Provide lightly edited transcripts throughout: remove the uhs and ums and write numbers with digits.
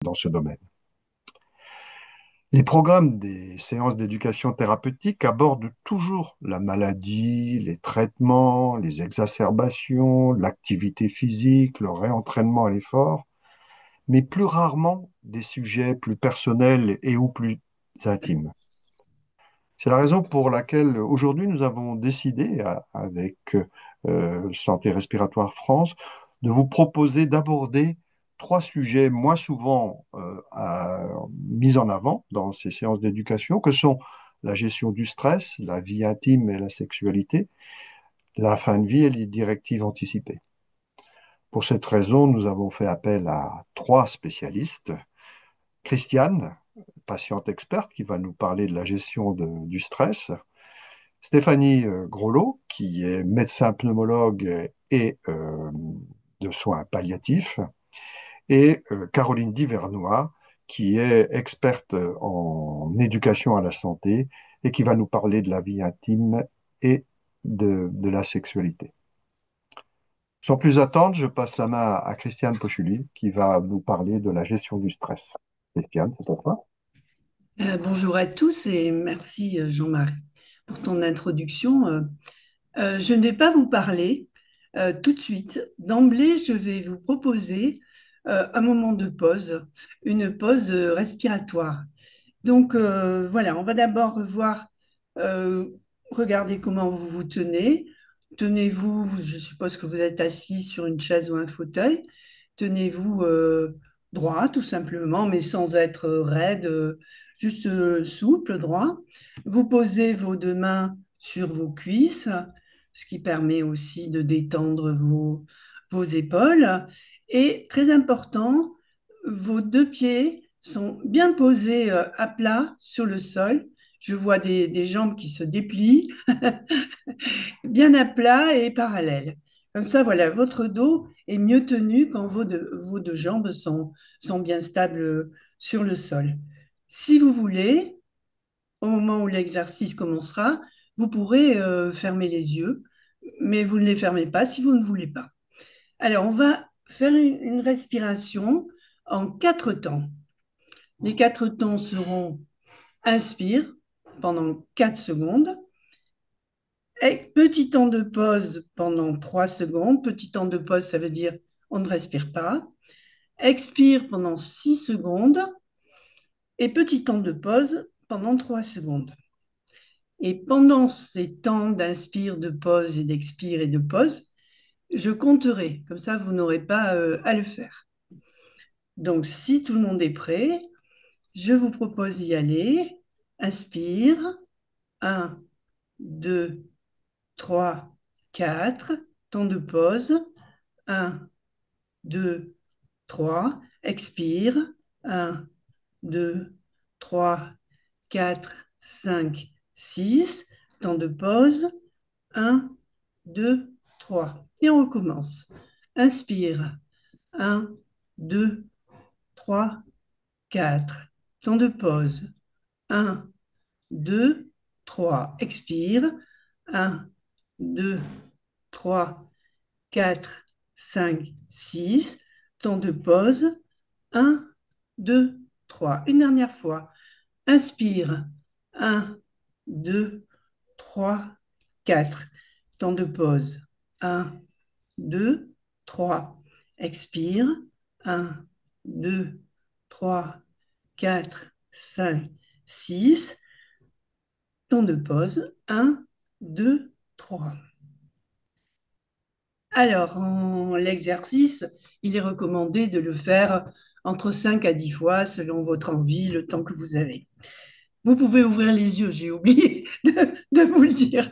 dans ce domaine. Les programmes des séances d'éducation thérapeutique abordent toujours la maladie, les traitements, les exacerbations, l'activité physique, le réentraînement à l'effort, mais plus rarement des sujets plus personnels et ou plus intimes. C'est la raison pour laquelle aujourd'hui nous avons décidé, avec Santé Respiratoire France, de vous proposer d'aborder trois sujets moins souvent mis en avant dans ces séances d'éducation, que sont la gestion du stress, la vie intime et la sexualité, la fin de vie et les directives anticipées. Pour cette raison, nous avons fait appel à trois spécialistes. Christiane, patiente experte, qui va nous parler de la gestion du stress. Stéphanie Groslo, qui est médecin pneumologue et de soins palliatifs, et Caroline Divernois, qui est experte en éducation à la santé et qui va nous parler de la vie intime et de la sexualité. Sans plus attendre, je passe la main à Christiane Pochuli, qui va nous parler de la gestion du stress. Christiane, c'est à toi. Bonjour à tous et merci Jean-Marie pour ton introduction. Je ne vais pas vous parler tout de suite. D'emblée, je vais vous proposer un moment de pause, une pause respiratoire. Donc voilà, on va d'abord voir, euh, regarder comment vous vous tenez. Tenez-vous, je suppose que vous êtes assis sur une chaise ou un fauteuil. Tenez-vous droit, tout simplement, mais sans être raide, juste souple, droit. Vous posez vos deux mains sur vos cuisses, ce qui permet aussi de détendre vos épaules. Et très important, vos deux pieds sont bien posés à plat sur le sol. Je vois des jambes qui se déplient, bien à plat et parallèles. Comme ça, voilà, votre dos est mieux tenu quand vos deux jambes sont bien stables sur le sol. Si vous voulez, au moment où l'exercice commencera, vous pourrez fermer les yeux, mais vous ne les fermez pas si vous ne voulez pas. Alors, on va faire une respiration en quatre temps. Les quatre temps seront inspire pendant 4 secondes, et petit temps de pause pendant 3 secondes. Petit temps de pause, ça veut dire on ne respire pas. Expire pendant 6 secondes et petit temps de pause pendant 3 secondes. Et pendant ces temps d'inspire, de pause et d'expire et de pause, je compterai. Comme ça, vous n'aurez pas à le faire. Donc, si tout le monde est prêt, je vous propose d'y aller. Inspire. Un, 2, 3, 4. Temps de pause. Un, 2, 3. Expire. Un, 2, 3, 4, 5, 6. Temps de pause. Un, 2, 3. Et on recommence. Inspire. Un, 2, 3, 4. Temps de pause. Un, 2, 3. Expire. Un, 2, 3, 4, 5, 6. Temps de pause. Un, 2, 3. Une dernière fois. Inspire. Un, 2, 3, 4. Temps de pause. Un, 2, 3. Expire. Un, 2, 3, 4, 5, 6. Temps de pause. Un, 2, 3. Alors, en l'exercice, il est recommandé de le faire entre 5 à 10 fois selon votre envie, le temps que vous avez. Vous pouvez ouvrir les yeux, j'ai oublié de vous le dire.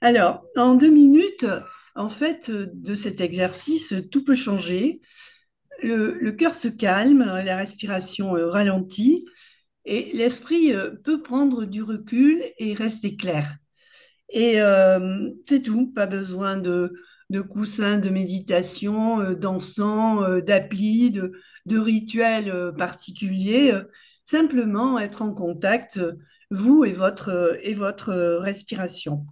Alors, en 2 minutes, en fait, de cet exercice, tout peut changer. Le cœur se calme, la respiration ralentit et l'esprit peut prendre du recul et rester clair. Et c'est tout, pas besoin de coussins de méditation, d'encens, d'applis, de rituels particuliers. Simplement être en contact, vous et votre respiration.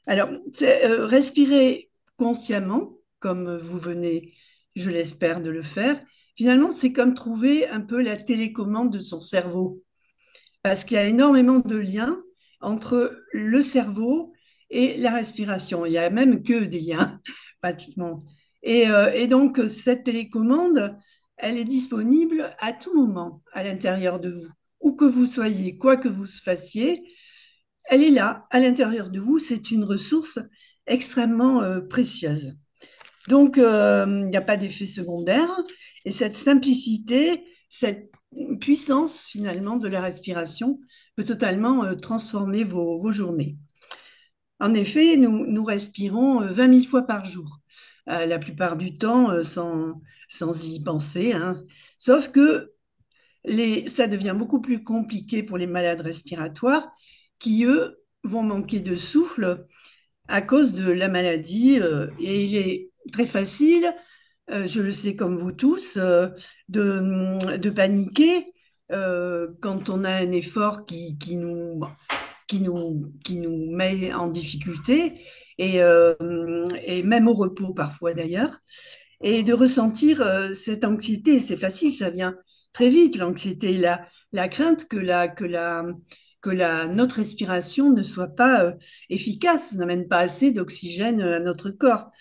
Alors, respirer consciemment, comme vous venez, je l'espère, de le faire, Finalement, c'est comme trouver un peu la télécommande de son cerveau, parce qu'il y a énormément de liens entre le cerveau et la respiration. Il y a même que des liens, pratiquement. Et donc, cette télécommande, elle est disponible à tout moment à l'intérieur de vous. Où que vous soyez, quoi que vous fassiez, elle est là, à l'intérieur de vous. C'est une ressource extrêmement précieuse. Donc, il n'y a pas d'effet secondaire. Et cette simplicité, cette puissance finalement de la respiration peut totalement transformer vos journées. En effet, nous respirons 20 000 fois par jour, la plupart du temps sans y penser, hein. Sauf que ça devient beaucoup plus compliqué pour les malades respiratoires qui, eux, vont manquer de souffle à cause de la maladie. Et il est très facile, je le sais comme vous tous, de paniquer quand on a un effort qui nous met en difficulté, et même au repos parfois d'ailleurs, et de ressentir cette anxiété. C'est facile, ça vient très vite, l'anxiété, la crainte que notre respiration ne soit pas efficace, n'amène pas assez d'oxygène à notre corps.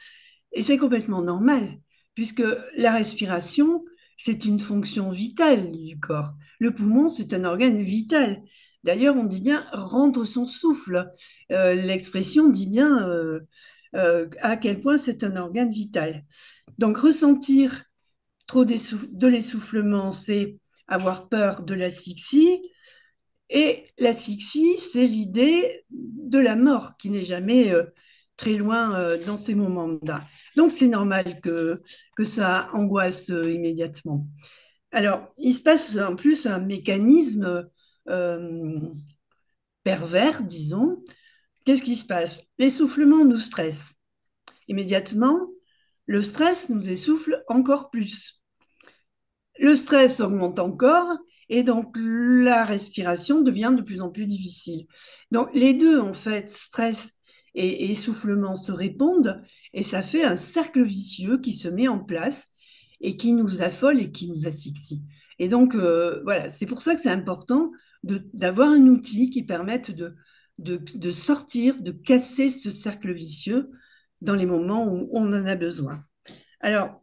Et c'est complètement normal, puisque la respiration, c'est une fonction vitale du corps. Le poumon, c'est un organe vital. D'ailleurs, on dit bien rendre son souffle. L'expression dit bien à quel point c'est un organe vital. Donc, ressentir trop de l'essoufflement, c'est avoir peur de l'asphyxie. Et l'asphyxie, c'est l'idée de la mort qui n'est jamais très loin dans ces moments-là. Donc, c'est normal que ça angoisse immédiatement. Alors, il se passe en plus un mécanisme euh, pervers, disons. Qu'est-ce qui se passe? L'essoufflement nous stresse. Immédiatement, le stress nous essouffle encore plus. Le stress augmente encore et donc la respiration devient de plus en plus difficile. Donc les deux, en fait, stress et essoufflement se répondent et ça fait un cercle vicieux qui se met en place et qui nous affole et qui nous asphyxie. Et donc voilà, c'est pour ça que c'est important d'avoir un outil qui permette de sortir, de casser ce cercle vicieux dans les moments où on en a besoin. Alors,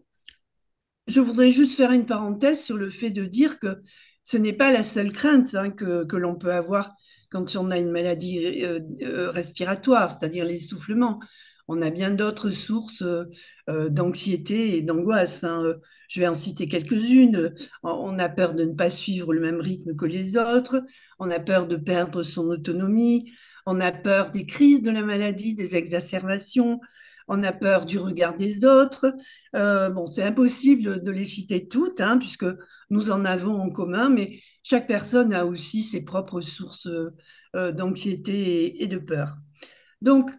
je voudrais juste faire une parenthèse sur le fait de dire que ce n'est pas la seule crainte, hein, que l'on peut avoir quand on a une maladie respiratoire, c'est-à-dire l'essoufflement. On a bien d'autres sources d'anxiété et d'angoisse, hein. Je vais en citer quelques-unes. On a peur de ne pas suivre le même rythme que les autres. On a peur de perdre son autonomie. On a peur des crises de la maladie, des exacerbations. On a peur du regard des autres. Bon, c'est impossible de les citer toutes, hein, puisque nous en avons en commun, mais chaque personne a aussi ses propres sources d'anxiété et de peur. Donc,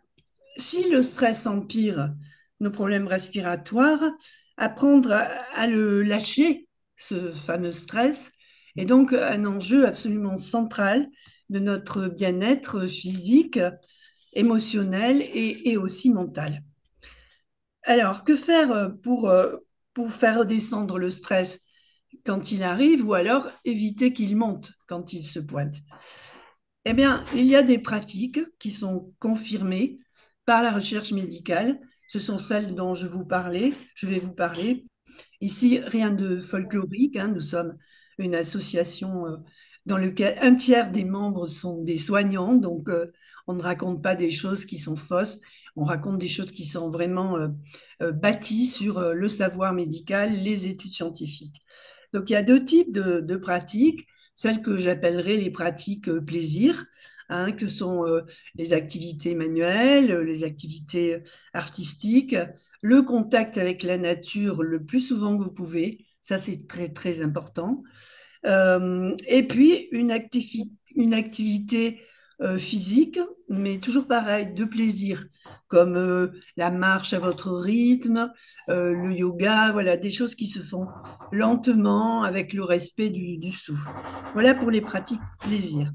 si le stress empire nos problèmes respiratoires, apprendre à le lâcher, ce fameux stress, est donc un enjeu absolument central de notre bien-être physique, émotionnel et aussi mental. Alors, que faire pour faire redescendre le stress quand il arrive ou alors éviter qu'il monte quand il se pointe? Eh bien, il y a des pratiques qui sont confirmées par la recherche médicale. Ce sont celles dont je vais vous parler. Ici, rien de folklorique, hein. Nous sommes une association dans laquelle un tiers des membres sont des soignants, donc on ne raconte pas des choses qui sont fausses, on raconte des choses qui sont vraiment bâties sur le savoir médical, les études scientifiques. Donc il y a deux types de pratiques, celles que j'appellerais les pratiques plaisir, hein, que sont les activités manuelles, les activités artistiques, le contact avec la nature le plus souvent que vous pouvez, ça c'est très très important. Et puis une activité physique, mais toujours pareil, de plaisir, comme la marche à votre rythme, le yoga, voilà, des choses qui se font lentement avec le respect du souffle. Voilà pour les pratiques plaisir.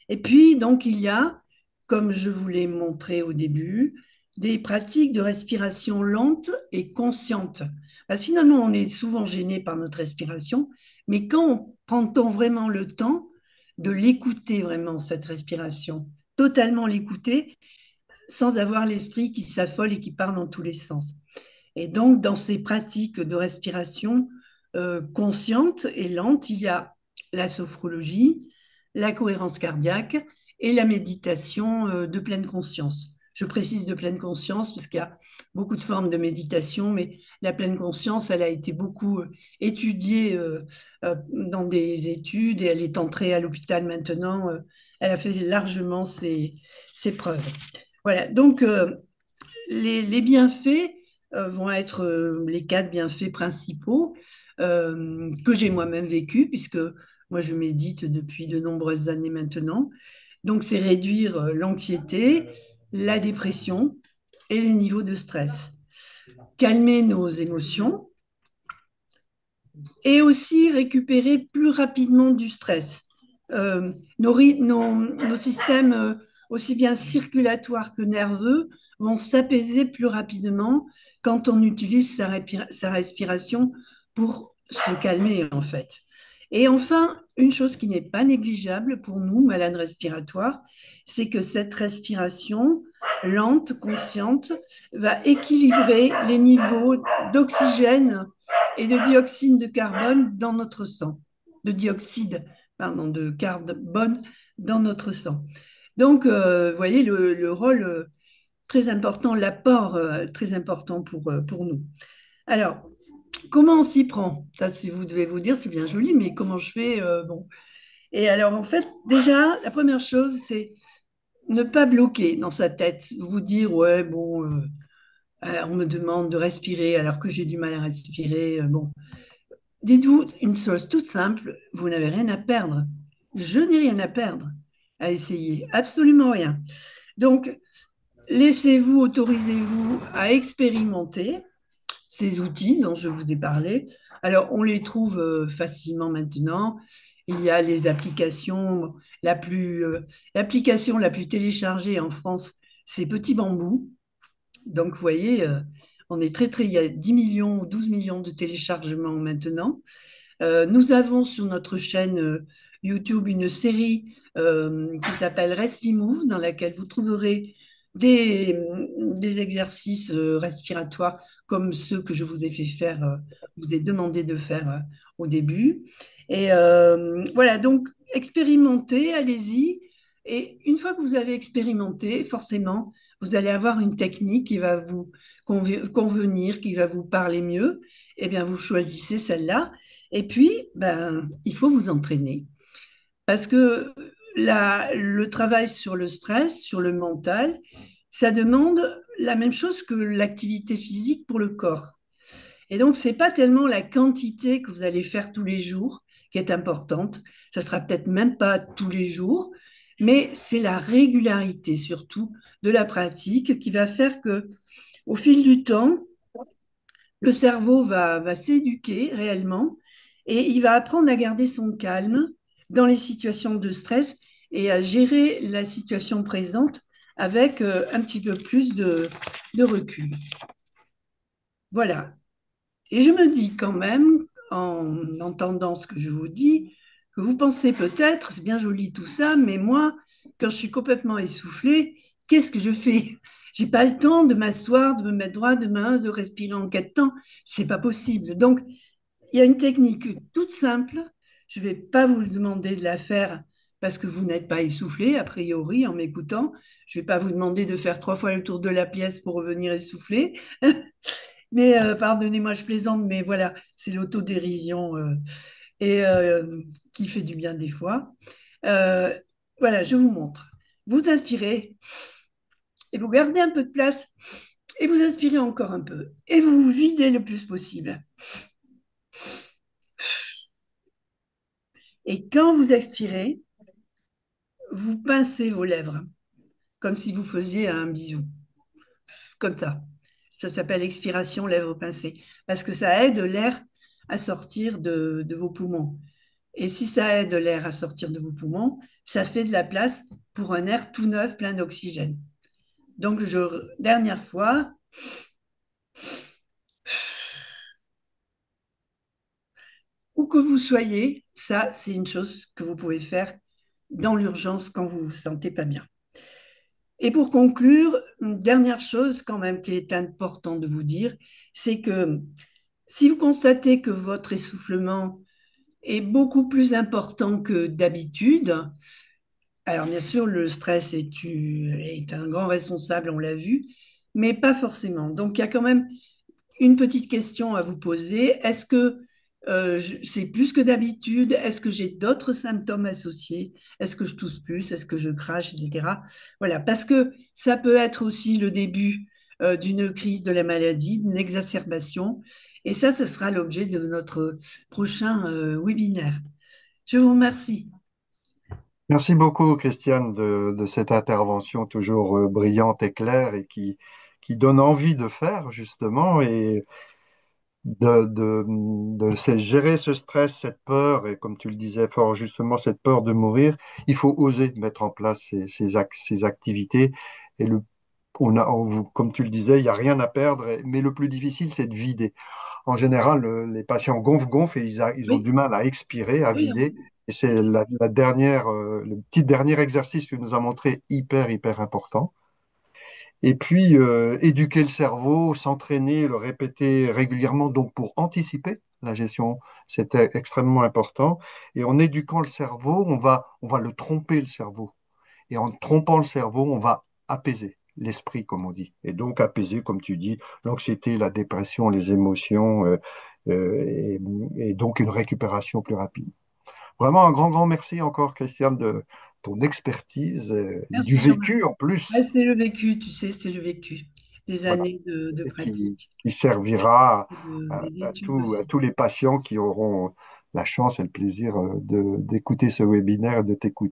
Et puis, donc, il y a, comme je vous l'ai montré au début, des pratiques de respiration lente et consciente. Parce que finalement, on est souvent gêné par notre respiration, mais quand on prend vraiment le temps de l'écouter vraiment, cette respiration, totalement l'écouter, sans avoir l'esprit qui s'affole et qui part dans tous les sens. Et donc, dans ces pratiques de respiration consciente et lente, il y a la sophrologie, la cohérence cardiaque et la méditation de pleine conscience. Je précise de pleine conscience parce qu'il y a beaucoup de formes de méditation, mais la pleine conscience, elle a été beaucoup étudiée dans des études et elle est entrée à l'hôpital maintenant. Elle a fait largement ses preuves. Voilà, donc les bienfaits vont être les quatre bienfaits principaux que j'ai moi-même vécu, puisque moi je médite depuis de nombreuses années maintenant. Donc c'est réduire l'anxiété, la dépression et les niveaux de stress, calmer nos émotions et aussi récupérer plus rapidement du stress. Nos systèmes, aussi bien circulatoires que nerveux, vont s'apaiser plus rapidement quand on utilise sa respiration pour se calmer, en fait. Et enfin, une chose qui n'est pas négligeable pour nous, malades respiratoires, c'est que cette respiration lente, consciente, va équilibrer les niveaux d'oxygène et de dioxyde de carbone dans notre sang, de dioxyde, pardon, de carbone dans notre sang. Donc, vous voyez le rôle très important, l'apport très important pour nous. Alors, comment on s'y prend? Ça, si vous devez vous dire, c'est bien joli, mais comment je fais bon. Et alors, en fait, déjà, la première chose, c'est ne pas bloquer dans sa tête, vous dire, ouais, bon, on me demande de respirer alors que j'ai du mal à respirer. Bon, dites-vous une chose toute simple, vous n'avez rien à perdre. Je n'ai rien à perdre à essayer, absolument rien. Donc, laissez-vous, autorisez-vous à expérimenter ces outils dont je vous ai parlé. Alors, on les trouve facilement maintenant. Il y a les applications, l'application la plus téléchargée en France, c'est Petit Bambou. Donc, vous voyez, on est il y a 10 millions ou 12 millions de téléchargements maintenant. Nous avons sur notre chaîne YouTube une série qui s'appelle Respimove, dans laquelle vous trouverez des exercices respiratoires comme ceux que je vous ai fait faire, vous ai demandé de faire au début. Et voilà, donc expérimentez, allez-y. Et une fois que vous avez expérimenté, forcément, vous allez avoir une technique qui va vous convenir, qui va vous parler mieux. Eh bien, vous choisissez celle-là. Et puis, ben, il faut vous entraîner. Parce que le travail sur le stress, sur le mental, ça demande la même chose que l'activité physique pour le corps. Et donc, ce n'est pas tellement la quantité que vous allez faire tous les jours qui est importante. Ça ne sera peut-être même pas tous les jours, mais c'est la régularité surtout de la pratique qui va faire que, au fil du temps, le cerveau va s'éduquer réellement et il va apprendre à garder son calme dans les situations de stress et à gérer la situation présente avec un petit peu plus de recul. Voilà. Et je me dis quand même, en entendant ce que je vous dis, que vous pensez peut-être, c'est bien joli tout ça, mais moi, quand je suis complètement essoufflée, qu'est-ce que je fais? J'ai pas le temps de m'asseoir, de me mettre droit demain, de respirer en quatre temps. C'est pas possible. Donc, il y a une technique toute simple. Je ne vais pas vous le demander de la faire parce que vous n'êtes pas essoufflé, a priori, en m'écoutant. Je ne vais pas vous demander de faire 3 fois le tour de la pièce pour revenir essoufflé. Mais pardonnez-moi, je plaisante, mais voilà, c'est l'autodérision et qui fait du bien des fois. Euh, voilà, je vous montre. Vous inspirez et vous gardez un peu de place et vous inspirez encore un peu et vous vous videz le plus possible. Et quand vous expirez, vous pincez vos lèvres comme si vous faisiez un bisou, comme ça. Ça s'appelle expiration lèvres pincées parce que ça aide l'air à sortir de vos poumons. Et si ça aide l'air à sortir de vos poumons, ça fait de la place pour un air tout neuf, plein d'oxygène. Donc, dernière fois, où que vous soyez, ça, c'est une chose que vous pouvez faire dans l'urgence quand vous vous sentez pas bien. Et pour conclure, une dernière chose quand même qu'il est important de vous dire, c'est que si vous constatez que votre essoufflement est beaucoup plus important que d'habitude, alors bien sûr, le stress est un grand responsable, on l'a vu, mais pas forcément. Donc il y a quand même une petite question à vous poser. Est-ce que c'est plus que d'habitude? Est-ce que j'ai d'autres symptômes associés? Est-ce que je tousse plus? Est-ce que je crache, etc. Voilà, parce que ça peut être aussi le début d'une crise de la maladie, d'une exacerbation. Et ça, ce sera l'objet de notre prochain webinaire. Je vous remercie. Merci beaucoup, Christiane, de cette intervention toujours brillante et claire et qui donne envie de faire, justement, et gérer ce stress, cette peur, et comme tu le disais fort justement, cette peur de mourir. Il faut oser mettre en place ces activités. Et comme tu le disais, il n'y a rien à perdre, mais le plus difficile, c'est de vider. En général, les patients gonflent et ils ont Oui, du mal à expirer, à oui, vider. Et c'est la dernière, le petit dernier exercice que nous a montré hyper important. Et puis, éduquer le cerveau, s'entraîner, le répéter régulièrement, donc pour anticiper la gestion, c'était extrêmement important. Et en éduquant le cerveau, on va le tromper, le cerveau. Et en trompant le cerveau, on va apaiser l'esprit, comme on dit. Et donc apaiser, comme tu dis, l'anxiété, la dépression, les émotions, et donc une récupération plus rapide. Vraiment un grand merci encore, Christiane, de ton expertise, du merci Jean-Marie. vécu en Ouais, plus, c'est le vécu, tu sais, c'est le vécu. Des voilà, années de et pratique qui servira et d'études à aussi. tous les patients qui auront la chance et le plaisir d'écouter ce webinaire et de t'écouter.